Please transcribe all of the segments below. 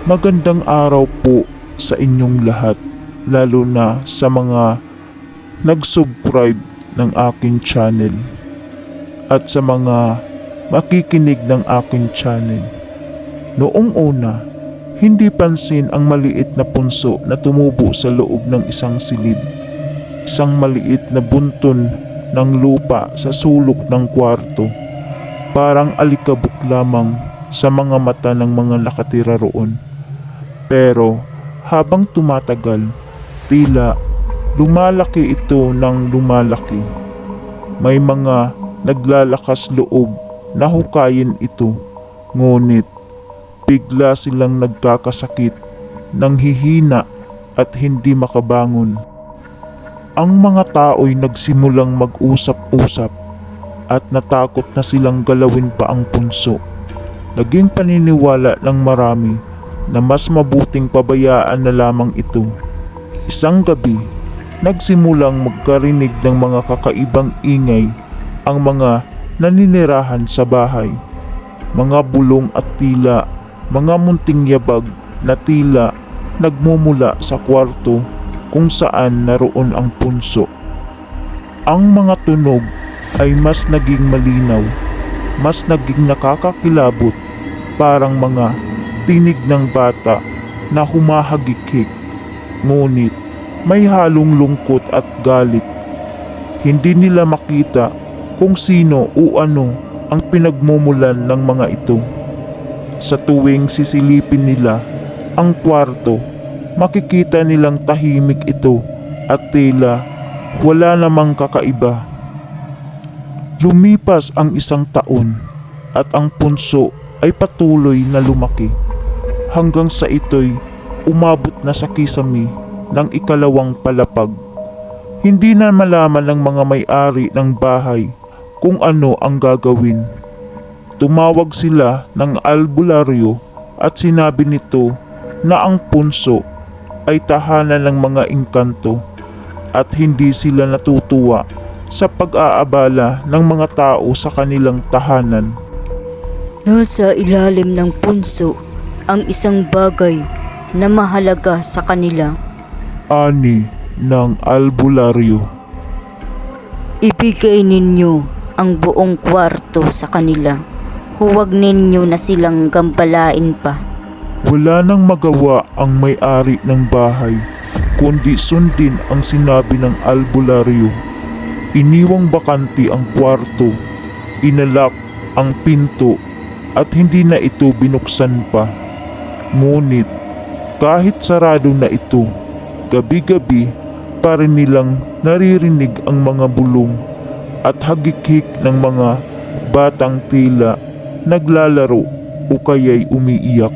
Magandang araw po sa inyong lahat, lalo na sa mga nag-subscribe ng aking channel at sa mga makikinig ng aking channel. Noong una, hindi pansin ang maliit na punso na tumubo sa loob ng isang silid. Isang maliit na bunton ng lupa sa sulok ng kwarto. Parang alikabok lamang sa mga mata ng mga nakatira roon. Pero habang tumatagal, tila lumalaki ito ng lumalaki. May mga naglalakas loob na hukayin ito, ngunit bigla silang nagkakasakit, nanghihina at hindi makabangon. Ang mga tao'y nagsimulang mag-usap-usap at natakot na silang galawin pa ang punso. Naging paniniwala ng marami na mas mabuting pabayaan na lamang ito. Isang gabi, nagsimulang magkarinig ng mga kakaibang ingay ang mga naninirahan sa bahay. Mga bulong at tila, mga munting yabag na tila nagmumula sa kwarto kung saan naroon ang punso. Ang mga tunog ay mas naging malinaw, mas naging nakakakilabot, parang mga tinig ng bata na humahagikik, ngunit may halong lungkot at galit. Hindi nila makita kung sino o ano ang pinagmumulan ng mga ito. Sa tuwing sisilipin nila ang kwarto, makikita nilang tahimik ito at tila wala namang kakaiba. Lumipas ang isang taon at ang punso ay patuloy na lumaki hanggang sa ito'y umabot na sa kisame ng ikalawang palapag. Hindi na malaman ng mga may-ari ng bahay kung ano ang gagawin. Tumawag sila ng albularyo at sinabi nito na ang punso ay tahanan ng mga engkanto at hindi sila natutuwa sa pag-aabala ng mga tao sa kanilang tahanan. Nasa ilalim ng punso ang isang bagay na mahalaga sa kanila. Ani ng albularyo. Ibigay ninyo ang buong kwarto sa kanila. Huwag ninyo na silang gambalain pa. Wala nang magawa ang may-ari ng bahay kundi sundin ang sinabi ng albularyo. Iniwang bakante ang kwarto, inalak ang pinto at hindi na ito binuksan pa. Ngunit kahit sarado na ito, gabi-gabi pa rin nilang naririnig ang mga bulong at hagikik ng mga batang tila naglalaro o kaya'y umiiyak.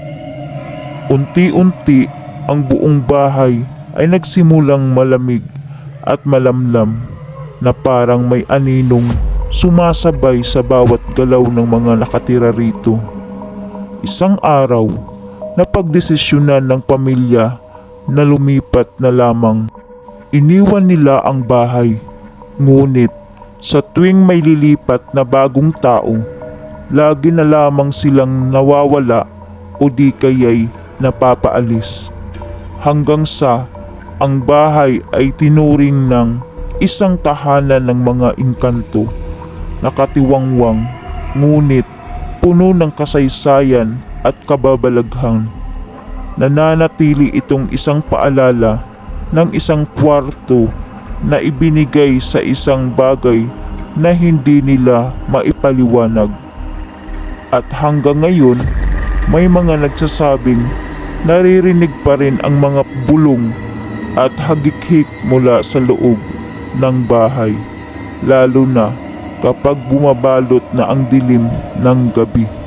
Unti-unti ang buong bahay ay nagsimulang malamig at malamlam na parang may aninong sumasabay sa bawat galaw ng mga nakatira rito. Isang araw, napagdesisyonan ng pamilya na lumipat na lamang. Iniwan nila ang bahay, ngunit sa tuwing may lilipat na bagong tao, lagi na lamang silang nawawala o di kaya'y napapaalis. Hanggang sa ang bahay ay tinuring ng isang tahanan ng mga engkanto, nakatiwangwang, ngunit puno ng kasaysayan at kababalaghan. Nananatili itong isang paalala ng isang kwarto na ibinigay sa isang bagay na hindi nila maipaliwanag. At hanggang ngayon, may mga nagsasabing naririnig pa rin ang mga bulong at hagik-hik mula sa loob ng bahay, lalo na kapag bumabalot na ang dilim ng gabi.